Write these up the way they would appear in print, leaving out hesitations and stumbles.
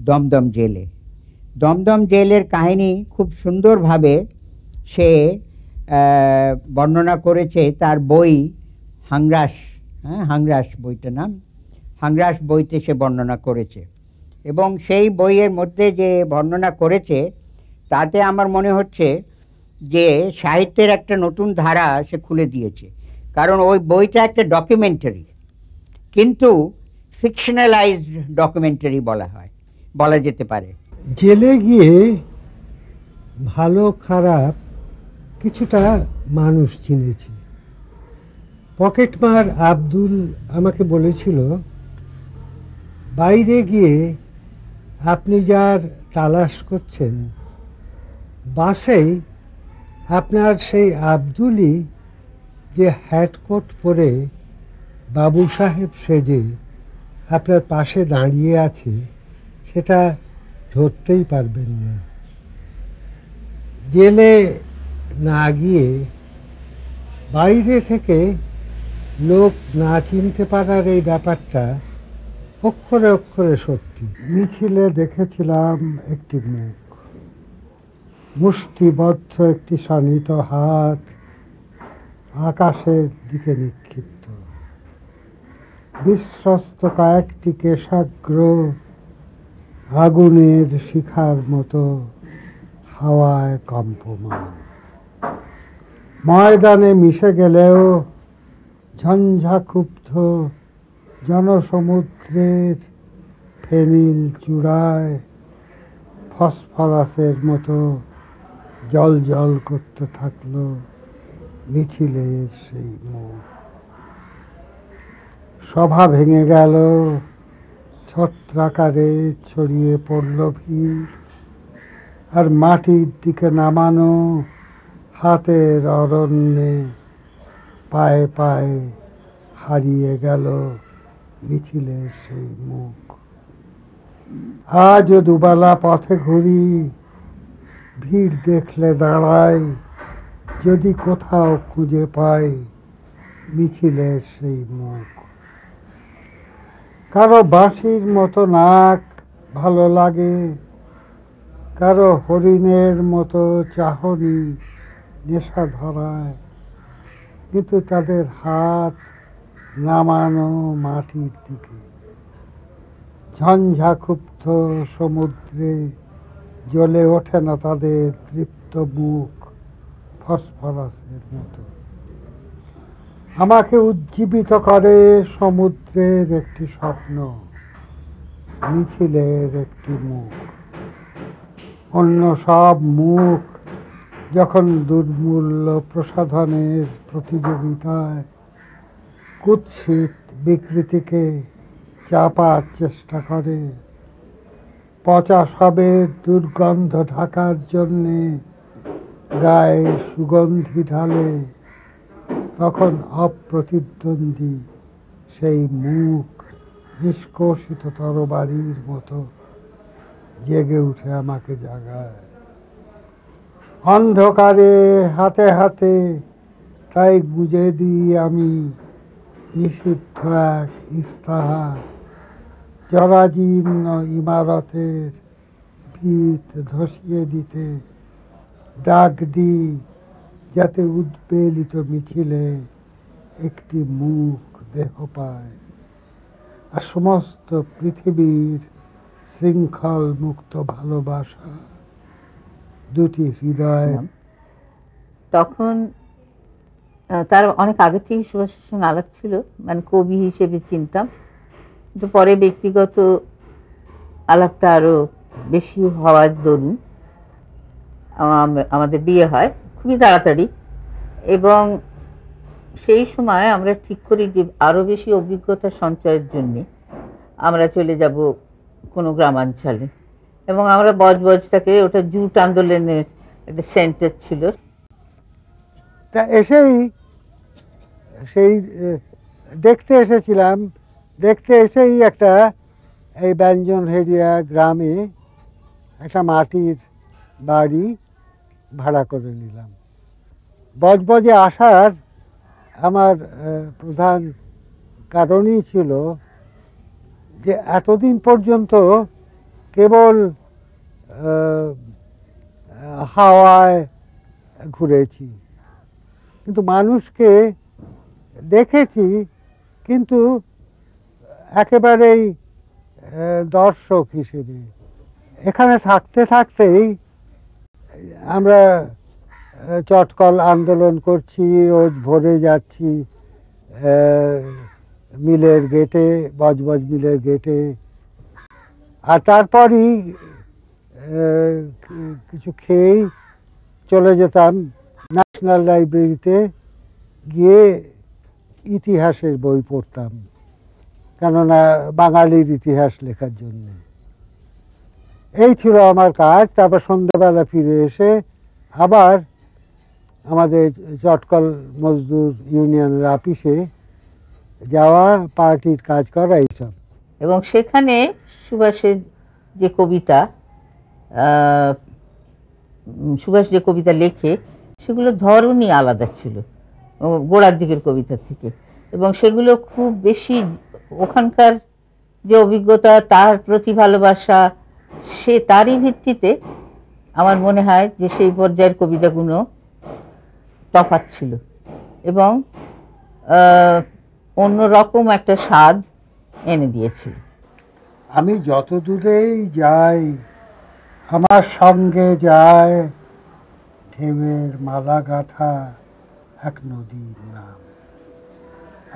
দমদম জেলে। দমদম জেলের কাহিনী খুব সুন্দরভাবে সে বর্ণনা করেছে তার বই হাংরাস। হ্যাঁ, হাংরাস বইটার নাম। হাংরাস বইতে সে বর্ণনা করেছে, এবং সেই বইয়ের মধ্যে যে বর্ণনা করেছে তাতে আমার মনে হচ্ছে যে সাহিত্যের একটা নতুন ধারা সে খুলে দিয়েছে। কারণ ওই বইটা একটা ডকুমেন্টারি, কিন্তু ফিকশনালাইজড ডকুমেন্টারি বলা যেতে পারে। জেলে গিয়ে ভালো খারাপ কিছুটা মানুষ চিনেছি। পকেটমার আব্দুল আমাকে বলেছিল, বাইরে গিয়ে আপনি যার তালাশ করছেন বাসেই আপনার সেই আব্দুলই যে হ্যাটকোট পরে বাবু সাহেব সেজে আপনার পাশে দাঁড়িয়ে আছে সেটা ধরতেই পারবেন না। জেলে না গিয়ে বাইরে থেকে লোক না চিনতে পারার এই ব্যাপারটা অক্ষরে অক্ষরে সত্যি। মিছিলে দেখেছিলাম একটি মুখ, মুষ্টিবদ্ধ একটি শানিত হাত আকাশের দিকে নিক্ষিপ্ত, বিশ্বস্ত কয়েকটি কেশাগ্র আগুনের শিখার মতো হাওয়ায় কম্পমান। ময়দানে মিশে গেলেও ঝঞ্ঝাক্ষুব্ধ জনসমুদ্রের ফেনিল চূড়ায় ফসফরাসের মতো জল জল করতে থাকলো মিছিলের সেই মুখ। সভা ভেঙে গেল, ছত্রাকারে ছড়িয়ে পড়ল ভিড়, আর মাটির দিকে নামানো হাতের অরণ্যে পায়ে পায়ে হারিয়ে গেল মিছিলের সেই মুখ। আজও দুবেলা পথে ঘুরি, ভিড় দেখলে দাঁড়াই, যদি কোথাও খুঁজে পাই মিছিলের সেই মুখ। কারো বাঁশির মতো নাক ভালো লাগে, কারো হরিণের মতো চাহনি নেশা ধরায়, কিন্তু তাদের হাত নামানো মাটির দিকে। ঝঞ্ঝাক্ষুব্ধ সমুদ্রে জ্বলে ওঠে না তাদের তৃপ্ত মুখ ফসফরাসের মতো। আমাকে উজ্জীবিত করে সমুদ্রের একটি স্বপ্ন, মিছিলের একটি মুখ। অন্য সব মুখ যখন দুর্মূল্য প্রসাধনের প্রতিযোগিতায় কুৎসিত বিকৃতিকে চাপার চেষ্টা করে, পচা সবের দুর্গন্ধ ঢাকার জন্যে গায়ে সুগন্ধি ঢালে, তখন অপ্রতিদ্বন্দ্বী সেই মুখ নিষ্কষিত তরবারির মতো জেগে উঠে আমাকে জাগায়। অন্ধকারে হাতে হাতে তাই গুজে দিই আমি নিষিদ্ধ এক ইস্তাহার, জরাজীর্ণ ইমারতের ভিত ধসিয়ে দিতে ডাক দিই, যাতে উদ্বেলিত মিছিলে একটি মুখ দেহ পায়, আর সমস্ত পৃথিবীর শৃঙ্খল মুক্ত ভালোবাসা দুটি হৃদয়। তখন তার অনেক আগে থেকে সুভাষের সঙ্গে আলাপ ছিল, মানে কবি হিসেবে চিনতাম, কিন্তু পরে ব্যক্তিগত আলাপটা আরো বেশি হওয়ার দরুন আমাদের বিয়ে হয় খুবই তাড়াতাড়ি, এবং সেই সময় আমরা ঠিক করি যে আরো বেশি অভিজ্ঞতা সঞ্চয়ের জন্য আমরা চলে যাব কোনো গ্রামাঞ্চলে, এবং আমরা বজবজটাকে, ওটা জুট আন্দোলনের একটা সেন্টার ছিল, তা সেই দেখতে এসেছিলাম। দেখতে এসেই একটা এই ব্যঞ্জনহেরিয়া গ্রামে একটা মাটির বাড়ি ভাড়া করে নিলাম। বজবজে আসার আমার প্রধান কারণই ছিল যে এতদিন পর্যন্ত কেবল হাওয়ায় ঘুরেছি, কিন্তু মানুষকে দেখেছি, কিন্তু একেবারেই দর্শক হিসেবে। এখানে থাকতে থাকতেই আমরা চটকল আন্দোলন করছি, রোজ ভোরে যাচ্ছি মিলের গেটে, বজবজ মিলের গেটে, আর তারপরই কিছু খেয়েই চলে যেতাম ন্যাশনাল লাইব্রেরিতে, গিয়ে ইতিহাসের বই পড়তাম, কেননা বাঙালির ইতিহাস লেখার জন্য। এই ছিল আমার কাজ। তারপর সন্ধ্যাবেলা ফিরে এসে আবার আমাদের চটকল মজদুর ইউনিয়নের অফিসে যাওয়া, পার্টির কাজ করা, এইসব। এবং সেখানে সুভাষের যে কবিতা, সুভাষ যে কবিতা লেখে সেগুলো ধরনই আলাদা ছিল গোড়ার দিকের কবিতা থেকে, এবং সেগুলো খুব বেশি ওখানকার যে অভিজ্ঞতা, তার প্রতি ভালোবাসা, সে তারই ভিত্তিতে আমার মনে হয় যে সেই পর্যায়ের কবিতাগুলো তফাৎ ছিল এবং অন্যরকম একটা স্বাদ এনে দিয়েছিল। আমি যত দূরেই যাই আমার সঙ্গে যায় ঢেউয়ের মালা গাঁথা এক নদীর নাম।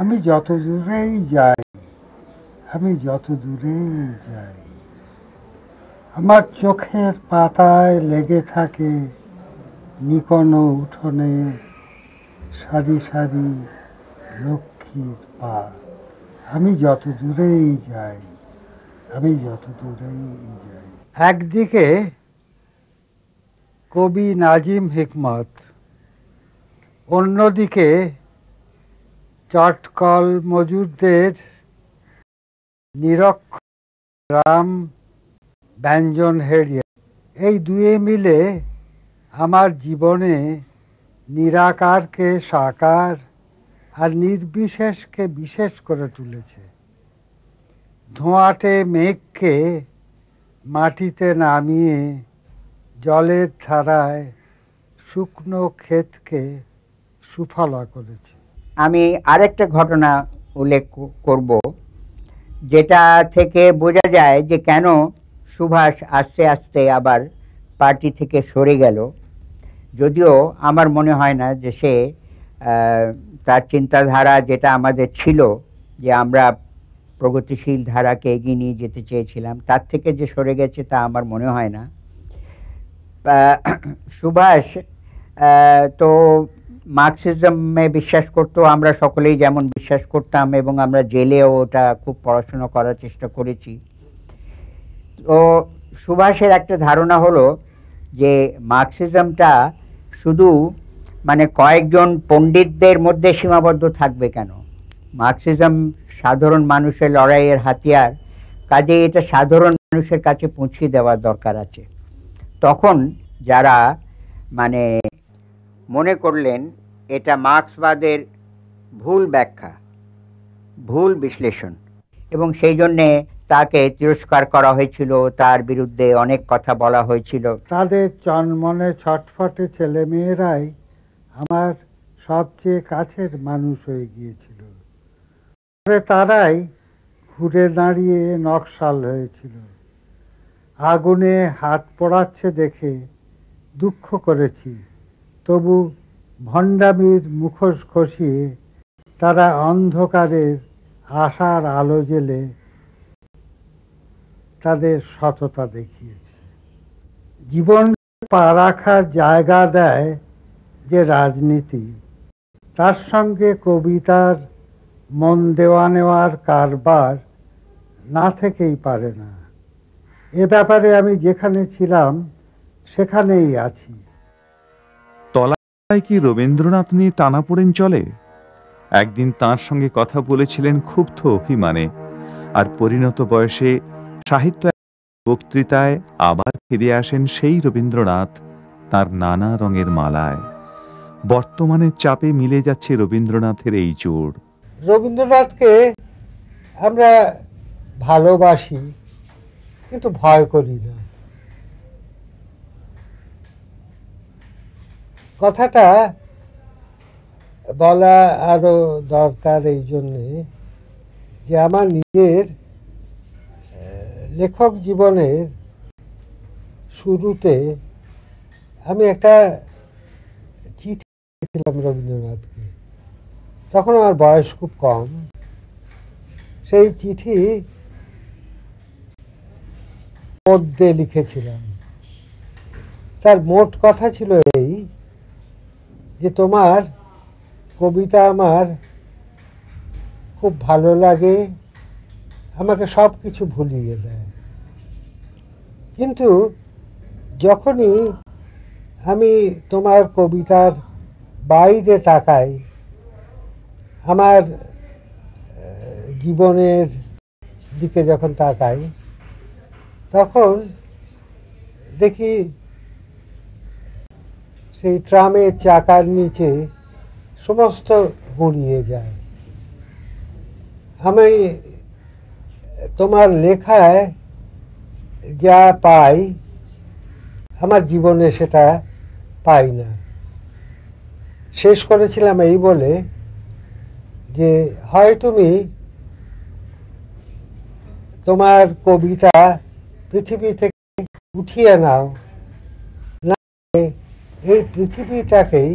আমি যত দূরেই যাই, আমি যত দূরেই যাই, আমার চোখের পাতায় লেগে থাকে নিকোনো উঠোনে সারি সারি লক্ষ্মীর পা। আমি যত দূরেই যাই, আমি যত দূরেই যাই। একদিকে কবি নাজিম হিকমত, অন্যদিকে চটকল মজুরদের নিরক্ষর রাম ব্যঞ্জন হেরিয়া। এই দুয়ে মিলে আমার জীবনে নিরাকারকে সাকার আর নির্বিশেষকে বিশেষ করে তুলেছে। ধোঁয়াটে মেঘকে মাটিতে নামিয়ে জলের ধারায় শুকনো ক্ষেতকে সুফলা করেছে। আমি আরেকটা ঘটনা উল্লেখ করব, যেটা থেকে বোঝা যায় যে কেন সুভাষ আস্তে আস্তে আবার পার্টি থেকে সরে গেল। যদিও আমার মনে হয় না যে সে তার চিন্তাধারা যেটা আমাদের ছিল, যে আমরা প্রগতিশীল ধারাকে এগিয়ে নিয়ে যেতে চেয়েছিলাম, তার থেকে যে সরে গেছে তা আমার মনে হয় না। সুভাষ তো মার্কসিজমে বিশ্বাস করতো, আমরা সকলেই যেমন বিশ্বাস করতাম, এবং আমরা জেলেও ওটা খুব পড়াশোনা করার চেষ্টা করেছি। তো সুভাষের একটা ধারণা হলো যে মার্কসিজমটা শুধু মানে কয়েকজন পণ্ডিতদের মধ্যে সীমাবদ্ধ থাকবে কেন, মার্কসিজম সাধারণ মানুষের লড়াইয়ের হাতিয়ার, কাজে এটা সাধারণ মানুষের কাছে পৌঁছে দেওয়ার দরকার আছে। তখন যারা মানে মনে করলেন এটা মার্ক্সবাদের ভুল ব্যাখ্যা, ভুল বিশ্লেষণ, এবং সেই জন্যে তাকে তিরস্কার করা হয়েছিল, তার বিরুদ্ধে অনেক কথা বলা হয়েছিল। তাদের চনমনে ছটফটে ছেলে মেয়েরাই আমার সবচেয়ে কাছের মানুষ হয়ে গিয়েছিল। তারাই ঘুরে দাঁড়িয়ে নকশাল হয়েছিল। আগুনে হাত পোড়াচ্ছে দেখে দুঃখ করেছি, তবু ভণ্ডামির মুখোশ খসিয়ে তারা অন্ধকারের আশার আলো জেলে তাদের সততা দেখিয়েছে। জীবন পা রাখার জায়গা দেয় যে রাজনীতি, তার সঙ্গে কবিতার মন দেওয়া নেওয়ার কারবার না থেকেই পারে না। এ ব্যাপারে আমি যেখানে ছিলাম সেখানেই আছি। তলায় কি রবীন্দ্রনাথ নিয়ে টানাপোড়েন চলে? একদিন তাঁর সঙ্গে কথা বলেছিলেন ক্ষুব্ধ অভিমানে, আর পরিণত বয়সে সাহিত্য বক্তৃতায় আবার ফিরে আসেন সেই রবীন্দ্রনাথ তার নানা রঙের মালায়। বর্তমানের চাপে মিলে যাচ্ছে রবীন্দ্রনাথের এই জোর। রবীন্দ্রনাথকে আমরা ভালোবাসি, কিন্তু ভয় করি না। কথাটা বলা আরো দরকার এই জন্যে যে আমার নিজের লেখক জীবনের শুরুতে আমি একটা চিঠি লিখেছিলাম রবীন্দ্রনাথকে। তখন আমার বয়স খুব কম। সেই চিঠি পদ্যে লিখেছিলাম। তার মোট কথা ছিল এই যে তোমার কবিতা আমার খুব ভালো লাগে, আমাকে সব কিছু ভুলিয়ে দেয়। কিন্তু যখনই আমি তোমার কবিতার বাইরে তাকাই, আমার জীবনের দিকে যখন তাকাই, তখন দেখি সেই ট্রামের চাকার নিচে সমস্ত গুঁড়িয়ে যায়। আমি তোমার লেখায় যা পাই আমার জীবনে সেটা পাই না। শেষ করেছিলাম এই বলে যে হয় তুমি তোমার কবিতা পৃথিবী থেকে উঠিয়ে নাও, না এই পৃথিবীটাকেই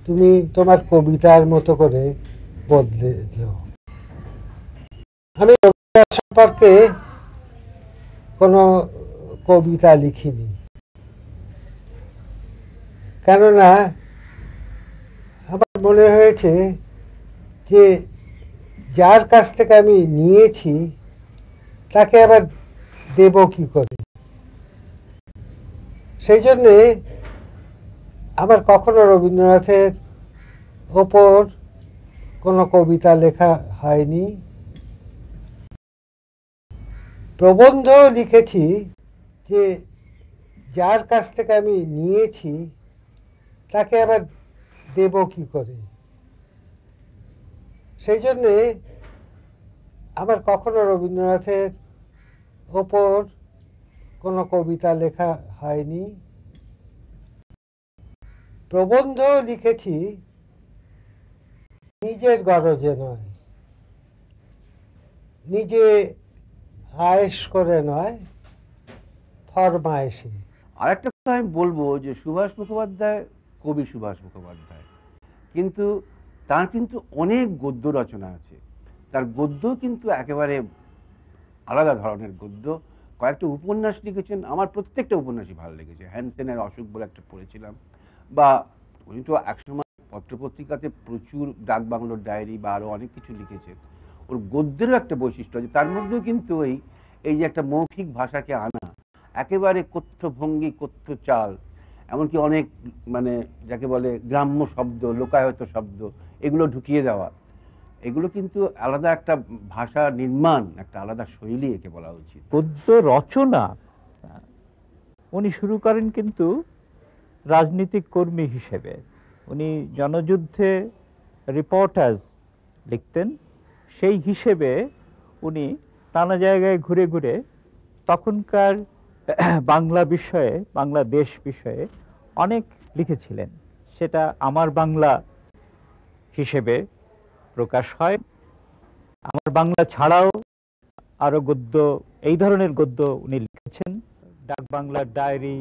তুমি তোমার কবিতার মতো করে বদলে নাও। আমি রবীন্দ্রনাথ সম্পর্কে কোনো কবিতা লিখিনি, কেননা আমার মনে হয়েছে যে যার কাছ থেকে আমি নিয়েছি তাকে আবার দেব কি করে। সেই জন্যে আমার কখনো রবীন্দ্রনাথের ওপর কোনো কবিতা লেখা হয়নি। প্রবন্ধ লিখেছি যে যার কাছ থেকে আমি নিয়েছি তাকে আবার দেব কি করে। সেই জন্যে আমার কখনো রবীন্দ্রনাথের ওপর কোনো কবিতা লেখা হয়নি। প্রবন্ধ লিখেছি নিজের গরজে নয়, নিজে আয়েশ করে নয়, ফরমায়েশে। আরেকটা কথা আমি বলবো যে সুভাষ মুখোপাধ্যায় কবি সুভাষ মুখোপাধ্যায়, কিন্তু তার কিন্তু অনেক গদ্য রচনা আছে। তার গদ্য কিন্তু একেবারে আলাদা ধরনের গদ্য। কয়েকটা উপন্যাস লিখেছেন, আমার প্রত্যেকটা উপন্যাসই ভালো লেগেছে। হ্যানসেনের অসুখ বলে একটা পড়েছিলাম, বা উনি তো একসময় পত্রপত্রিকাতে প্রচুর ডাকবাংলোর ডায়েরি বা আরও অনেক কিছু লিখেছেন। ওর গদ্যেরও একটা বৈশিষ্ট্য আছে, তার মধ্যেও কিন্তু এই যে একটা মৌখিক ভাষাকে আনা, একেবারে কথ্য ভঙ্গি, কথ্য চাল, এমনকি অনেক মানে যাকে বলে গ্রাম্য শব্দ, লোকায়ত শব্দ, এগুলো ঢুকিয়ে দেওয়া, এগুলো কিন্তু আলাদা একটা ভাষা নির্মাণ, একটা আলাদা শৈলী একে বলা উচিত। গদ্য রচনা উনি শুরু করেন কিন্তু রাজনীতিক কর্মী হিসেবে। উনি জনযুদ্ধে রিপোর্টার্স লিখতেন, সেই হিসেবে উনি নানা জায়গায় ঘুরে ঘুরে তখনকার বাংলা বিষয়ে, বাংলাদেশ বিষয়ে অনেক লিখেছিলেন। সেটা আমার বাংলা হিসেবে প্রকাশ হয়। আমার বাংলা ছাড়াও আরো গদ্য, এই ধরনের গদ্য উনি লিখেছেন। ডাক বাংলার ডায়েরি,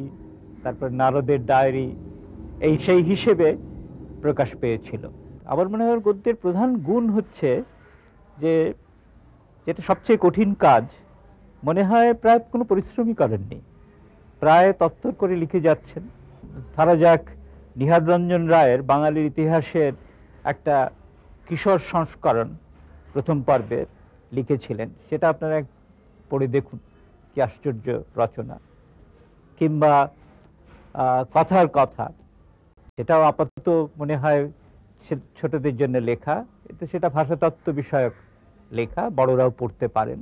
তারপর নারদের ডায়েরি, এই সেই হিসেবে প্রকাশ পেয়েছিল। আমার মনে হয় গদ্যের প্রধান গুণ হচ্ছে যে যেটা সবচেয়ে কঠিন কাজ, মনে হয় প্রায় কোনো পরিশ্রমই করেননি, প্রায় তত্তর করে লিখে যাচ্ছেন। ধরা যাক নিহার রঞ্জন রায়ের বাঙালির ইতিহাসের একটা কিশোর সংস্করণ প্রথম পর্বের লিখেছিলেন, সেটা আপনারা পড়ে দেখুন কি আশ্চর্য রচনা। কিংবা কথার কথা, সেটাও আপাতত মনে হয় ছোটদের জন্য লেখা, কিন্তু সেটা ভাষাতত্ত্ব বিষয়ক লেখা, বড়রাও পড়তে পারেন,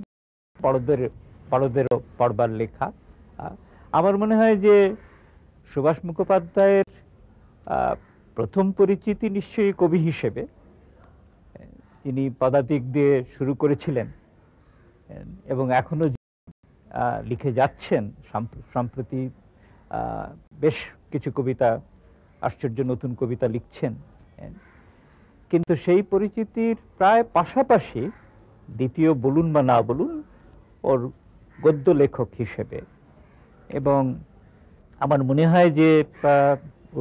বড়দেরও পড়বার লেখা। আমার মনে হয় যে সুভাষ মুখোপাধ্যায়ের প্রথম পরিচিতি নিশ্চয়ই কবি হিসেবে। তিনি পদাতিক দিয়ে শুরু করেছিলেন এবং এখনো লিখে যাচ্ছেন, সম্প্রতি বেশ কিছু কবিতা, আশ্চর্য নতুন কবিতা লিখছেন, কিন্তু সেই পরিচিতির প্রায় পাশাপাশি দ্বিতীয় বলুন বা না বলুন ওর গদ্য লেখক হিসেবে। এবং আমার মনে হয় যে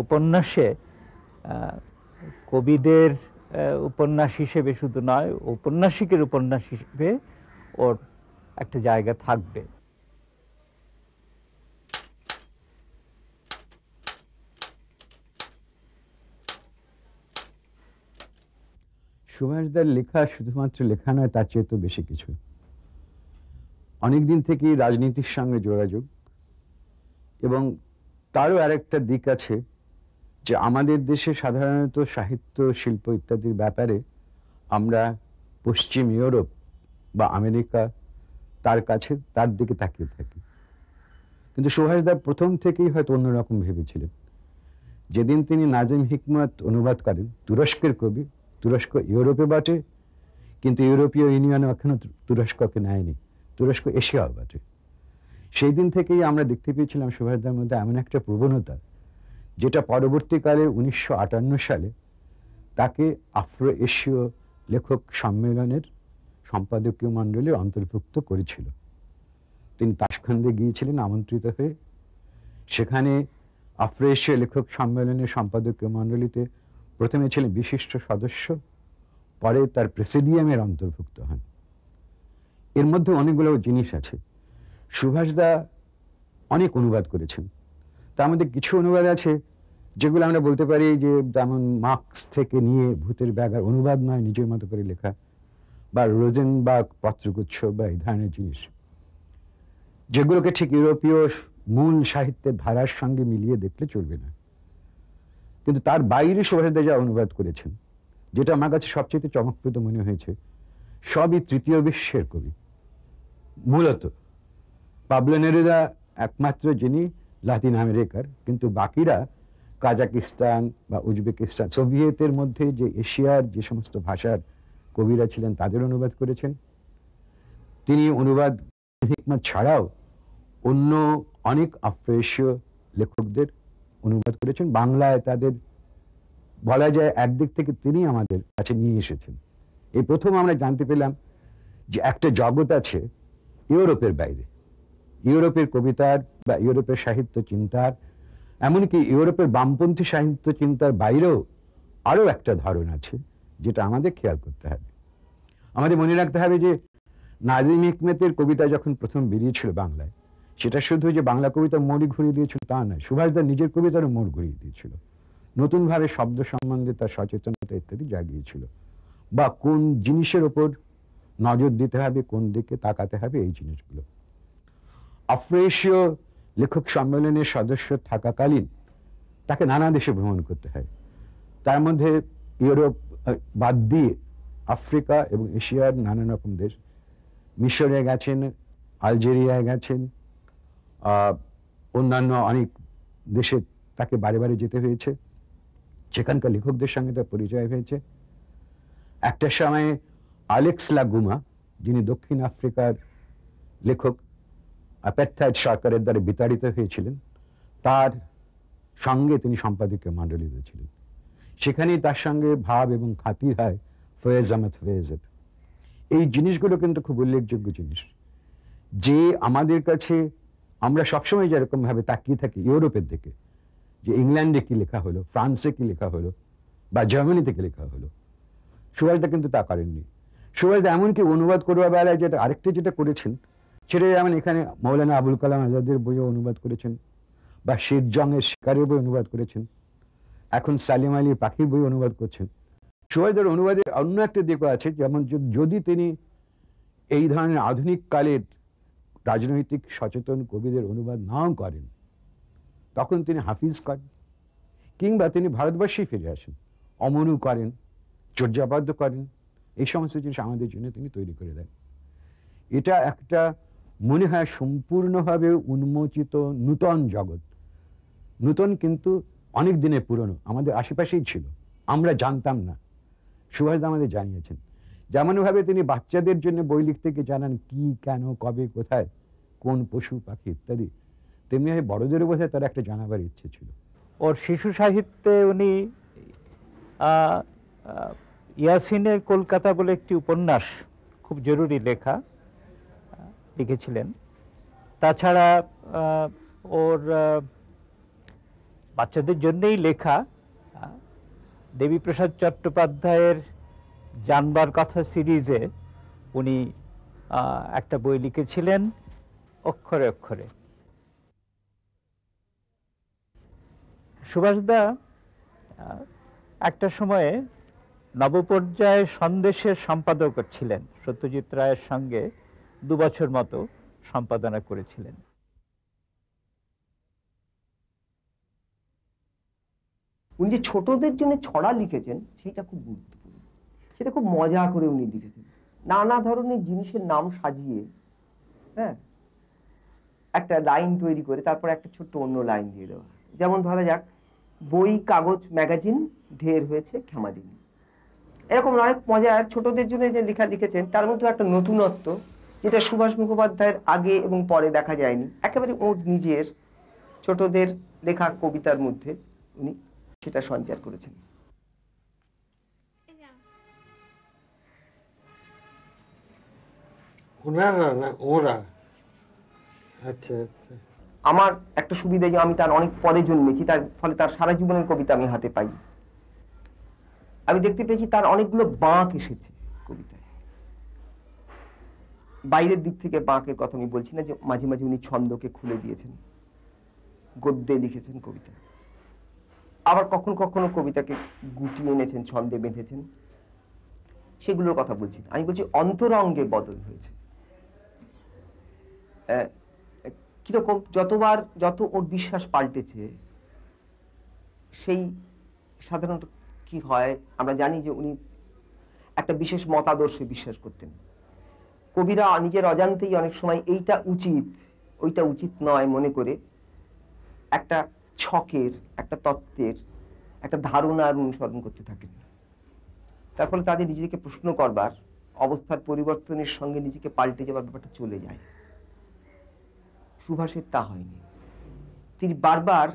উপন্যাসে কবিদের উপন্যাস হিসেবে শুধু নয়, ঔপন্যাসিকের উপন্যাস হিসেবে ওর একটা জায়গা থাকবে। সুভাষদার লেখা শুধুমাত্র লেখা নয়, তার চেয়ে তো বেশি কিছু। অনেকদিন থেকেই রাজনীতির সঙ্গে যোগাযোগ, এবং তারও আরেকটা দিক আছে যে আমাদের দেশে সাধারণত সাহিত্য, শিল্প ইত্যাদির ব্যাপারে আমরা পশ্চিম ইউরোপ বা আমেরিকা তার দিকে তাকিয়ে থাকি। কিন্তু সুভাষদা প্রথম থেকেই হয়তো অন্যরকম ভেবেছিলেন। যেদিন তিনি নাজিম হিকমত অনুবাদ করেন, তুরস্কের কবি, তুরস্ক ইউরোপে বটে, কিন্তু ইউরোপীয় ইউনিয়নে এখনো তুরস্ককে নেয়নি, তুরস্ক এশিয়াও বটে। সেই দিন থেকেই আমরা দেখতে পেয়েছিলাম সুভাষদার মধ্যে এমন একটা প্রবণতা, যেটা পরবর্তীকালে 1958 সালে তাকে আফ্রো এশীয় লেখক সম্মেলনের সম্পাদকীয় মণ্ডলীর অন্তর্ভুক্ত করেছিল। তিনি তাশখন্দে গিয়েছিলেন আমন্ত্রিত হয়ে। সেখানে আফ্রো এশীয় লেখক সম্মেলনের সম্পাদকীয় মণ্ডলীতে প্রথমে ছিলেন বিশিষ্ট সদস্য, পরে তার প্রেসিডিয়ামের অন্তর্ভুক্ত হন। এর মধ্যে অনেকগুলো জিনিস আছে। সুভাষদা অনেক অনুবাদ করেছেন, তার মধ্যে কিছু অনুবাদ আছে যেগুলো আমরা বলতে পারি যে যেমন মার্কস থেকে নিয়ে ভূতের ব্যাগার অনুবাদ নয়, নিজের মতো করে লেখা, বা রোজেনবার্গ পত্রগুচ্ছ বা এই ধরনের জিনিস, যেগুলোকে ঠিক ইউরোপীয় মূল সাহিত্যের ধারার সঙ্গে মিলিয়ে দেখলে চলবে না। কিন্তু তার বাইরে সুভাষদা যা অনুবাদ করেছেন, যেটা আমার কাছে সবচেয়ে চমকপ্রদ মনে হয়েছে, সবই তৃতীয় বিশ্বের কবি। মূলত পাবলো নেরুদা একমাত্র যিনি লাতিন আমেরিকার, কিন্তু বাকিরা কাজাকিস্তান বা উজবেকিস্তান, সোভিয়েতের মধ্যে যে এশিয়ার যে সমস্ত ভাষার কবিরা ছিলেন তাদের অনুবাদ করেছেন। তিনি অনুবাদ হিকমত ছাড়াও অন্য অনেক আফ্রো এশীয় লেখকদের অনুবাদ করেছেন। বাংলায় তাদের বলা যায় একদিক থেকে তিনি আমাদের কাছে নিয়ে এসেছেন। এই প্রথম আমরা জানতে পেলাম যে একটা জগৎ আছে ইউরোপের বাইরে, ইউরোপের কবিতার বা ইউরোপের সাহিত্য চিন্তার, এমনকি ইউরোপের বামপন্থী সাহিত্য চিন্তার বাইরেও আরো একটা ধরন আছে, যেটা আমাদের খেয়াল করতে হবে। আমাদের মনে রাখতে হবে যে নাজিম হিকমতের কবিতা যখন প্রথম বেরিয়েছিল বাংলায়, সেটা শুধু যে বাংলা কবিতা মোড়ই ঘুরিয়ে দিয়েছিল তা নয়, সুভাষদার নিজের কবিতারও মোড় ঘুরিয়ে দিয়েছিল। নতুনভাবে শব্দ সম্বন্ধে তার সচেতনতা ইত্যাদি জাগিয়েছিল, বা কোন জিনিসের ওপর নজর দিতে হবে, কোন দিকে তাকাতে হবে, এই জিনিসগুলো। আফ্রো এশীয় লেখক সম্মেলনের সদস্য থাকাকালীন তাকে নানা দেশে ভ্রমণ করতে হয়। তার মধ্যে ইউরোপ বাদ দিয়ে আফ্রিকা এবং এশিয়ার নানা রকম দেশ, মিশরে গেছেন, আলজেরিয়ায় গেছেন, অন্যান্য অনেক দেশে তাকে বারে বারে যেতে হয়েছে। সেখানকার লেখকদের সঙ্গে তার পরিচয় হয়েছে। একটা সময় আলেক্স লাগুমা, যিনি দক্ষিণ আফ্রিকার লেখক, অ্যাপারথাইড সরকারের দ্বারা বিতাড়িত হয়েছিলেন, তার সঙ্গে তিনি সম্পাদকীয় মণ্ডলীতে ছিলেন। সেখানেই তার সঙ্গে ভাব এবং খাতির হয় ফয়েজ আহমেদ ফয়েজের। এই জিনিসগুলো কিন্তু খুব উল্লেখযোগ্য জিনিস, যে আমাদের কাছে আমরা সবসময় যেরকম ভাবে তাকিয়ে থাকি ইউরোপের দিকে, যে ইংল্যান্ডে কি লেখা হলো, ফ্রান্সে কি লেখা হলো, বা জার্মানিতে কি লেখা হলো, সুভাষদা কিন্তু তা করেননি। সুভাষদা এমনকি অনুবাদ করবার বেলায় যেটা আরেকটা যেটা করেছেন, সেটা যেমন এখানে মৌলানা আবুল কালাম আজাদের বইও অনুবাদ করেছেন, বা শের জংয়ের শিকারের বই অনুবাদ করেছেন, এখন সালিম আলীর পাখির বই অনুবাদ করছেন। সুভাষদার অনুবাদের অন্য একটা দিকও আছে, যেমন যদি তিনি এই ধরনের আধুনিক কালের রাজনৈতিক সচেতন কবিদের অনুবাদ নাও করেন, তখন তিনি হাফিজ করেন, কিংবা তিনি ভারতবর্ষেই ফিরে আসেন, অমনু করেন, চর্যাপদ্য করেন, এই সমস্ত জিনিস আমাদের জন্য তিনি তৈরি করে দেন। এটা একটা মনে হয় সম্পূর্ণভাবে উন্মোচিত নূতন জগৎ। নূতন কিন্তু অনেক দিনের পুরনো, আমাদের আশেপাশেই ছিল, আমরা জানতাম না। সুভাষদা আমাদের জানিয়েছেন। যেমনভাবে তিনি বাচ্চাদের জন্য বই লিখতে গিয়ে জানান কি, কেন, কবে, কোথায়, কোন পশু পাখি ইত্যাদি, তেমনি বড়দেরও বোধহয় তার একটা জানাবার ইচ্ছে ছিল। ওর শিশু সাহিত্যে উনি ইয়াসিনের কলকাতা বলে একটি উপন্যাস, খুব জরুরি লেখা, লিখেছিলেন। তাছাড়া ওর বাচ্চাদের জন্যই লেখা দেবীপ্রসাদ চট্টোপাধ্যায়ের জানবার কথা সিরিজে উনি একটা বই লিখেছিলেন অক্ষরে অক্ষরে। সুভাষদা একটা সময়ে নবপর্যায়ে সন্দেশের সম্পাদক ছিলেন, সত্যজিৎ রায়ের সঙ্গে 2 বছর মতো সম্পাদনা করেছিলেন। উনি যে ছোটদের জন্য ছড়া লিখেছেন সেটা খুব গুরুত্বপূর্ণ, সেটা খুব মজা করে উনি লিখেছেন, নানা ধরনের জিনিসের নাম সাজিয়ে, হ্যাঁ, একটা লাইন তৈরি করে তারপর একটা ছোট্ট অন্য লাইন দিয়ে দেওয়া। যেমন ধরা যাক, বই, কাগজ, ম্যাগাজিন ঢের হয়েছে ক্ষমাদিন। এরকম অনেক মজার ছোটদের জন্য যে লেখা লিখেছেন, তার মধ্যে একটা নতুনত্ব যেটা সুভাষ মুখোপাধ্যায়ের আগে এবং পরে দেখা যায়নি, একেবারে ওর নিজের ছোটদের লেখা কবিতার মধ্যে উনি সেটা সঞ্চার করেছেন। ওনারা না ওরা? আচ্ছা আচ্ছা। আমার একটা সুবিধা যে আমি তার অনেক পরে জন্মেছি, তার ফলে তার সারা জীবনের কবিতা আমি হাতে পাই। আমি দেখতে পেয়েছি তার অনেকগুলো বাঁক এসেছে কবিতায়। বাইরের দিক থেকে বাঁকের কথা আমি বলছি না, যে মাঝে মাঝে উনি ছন্দকে খুলে দিয়েছেন, গদ্যে লিখেছেন কবিতা, আবার কখনো কখনো কবিতাকে গুটিয়ে এনেছেন, ছন্দে বেঁধেছেন, সেগুলোর কথা বলছি। আমি বলছি অন্তরঙ্গে বদল হয়েছে। কিরকম? যত ওর বিশ্বাস পাল্টেছে, সেই সাধারণত কি হয় আমরা জানি যে উনি একটা বিশেষ মতাদর্শে বিশ্বাস করতেন। কবিরা নিজের অজান্তেই অনেক সময় এইটা উচিত ওইটা উচিত নয় মনে করে একটা ছকের, একটা তত্ত্বের, একটা ধারণার অনুসরণ করতে থাকেন। তার ফলে তাদের নিজেকে প্রশ্ন করবার, অবস্থার পরিবর্তনের সঙ্গে নিজেকে পাল্টে যাওয়ার ব্যাপারটা চলে যায়। সুভাষের তা হয়নি, তিনি বারবার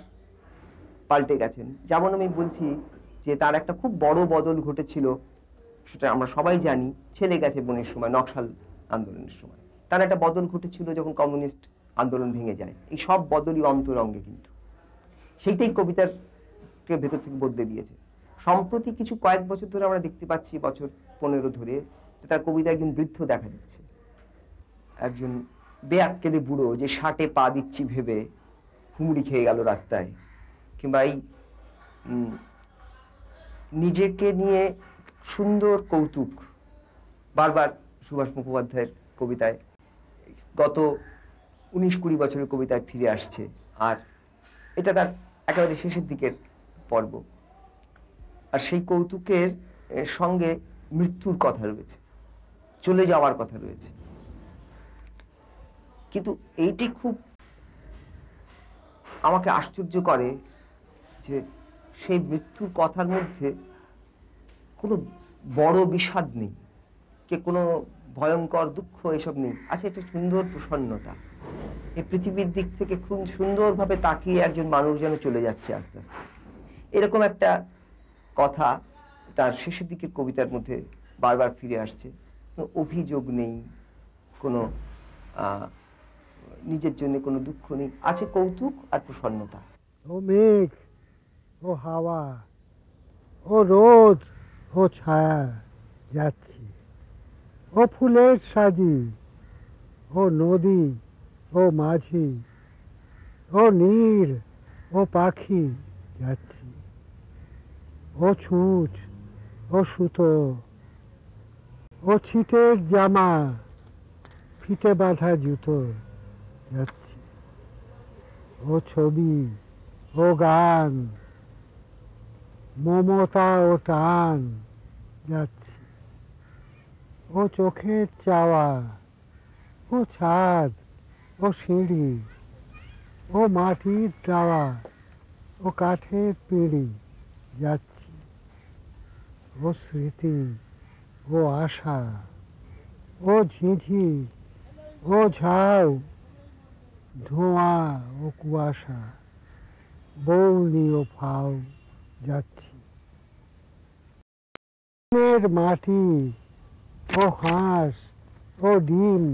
পাল্টে গেছেন। যেমন আমি বলছি যে তার একটা খুব বড় বদল ঘটেছিল, সেটা আমরা সবাই জানি, ছেলে গেছে বোনের সময়, নকশাল আন্দোলনের সময় তার একটা বদল ঘটেছিল যখন কমিউনিস্ট আন্দোলন ভেঙে যায়। এই সব বদলই অন্তরঙ্গে, কিন্তু সেইটাই কবিতার ভেতর থেকে বদলে দিয়েছে। সম্প্রতি কিছু কয়েক বছর ধরে আমরা দেখতে পাচ্ছি, বছর 15 ধরে, তার কবিতা একজন বৃদ্ধ দেখা দিচ্ছে, একজন বেয়াক্কেলে বুড়ো, যে 60-এ পা দিচ্ছি ভেবে হুমড়ি খেয়ে গেল রাস্তায়, কিংবা এই নিজেকে নিয়ে সুন্দর কৌতুক বারবার সুভাষ মুখোপাধ্যায়ের কবিতায়, গত 19-20 বছরের কবিতায় ফিরে আসছে। আর এটা তার একেবারে শেষের দিকের পর্ব। আর সেই কৌতুকের সঙ্গে মৃত্যুর কথা রয়েছে, চলে যাওয়ার কথা রয়েছে। কিন্তু এইটি খুব আমাকে আশ্চর্য করে যে সেই মৃত্যুর কথার মধ্যে কোনো বড় বিষাদ নেই, কে কোনো ভয়ঙ্কর দুঃখ এসব নেই, আছে একটা সুন্দর প্রসন্নতা। এই পৃথিবীর দিক থেকে খুব সুন্দরভাবে তাকিয়ে একজন মানুষ যেন চলে যাচ্ছে আস্তে আস্তে, এরকম একটা কথা তার শেষের দিকের কবিতার মধ্যে বারবার ফিরে আসছে। কোনো অভিযোগ নেই, কোনো নিজের জন্য কোনো দুঃখ নেই, আছে কৌতুক আর প্রসন্নতা। ও মেঘ, ও হাওয়া, ও রোদ, ও ছায়া যাচ্ছি, ও ফুলের সাজি, ও নদী, ও মাঝি, ও নীড়, ও পাখি যাচ্ছি, ও ছুঁচ, ও সুতো, ও ছিটের জামা, ফিতে বাঁধা জুতো যাচ্ছি, ও ছবি, ও গান, মমতা ও টান যাচ্ছি, ও চোখের চাওয়া, ও ছাদ, ও সিঁড়ি, ও মাটির দাওয়া, ও কাঠের পিঁড়ি যাচ্ছি, ও স্মৃতি, ও আশা, ও ঝিঝি, ও ঝাউ, ও ধোঁয়া ও কুয়াশা, বৌনি ও ফাউ যাচ্ছি। মাটি ও হাঁস ও ডিম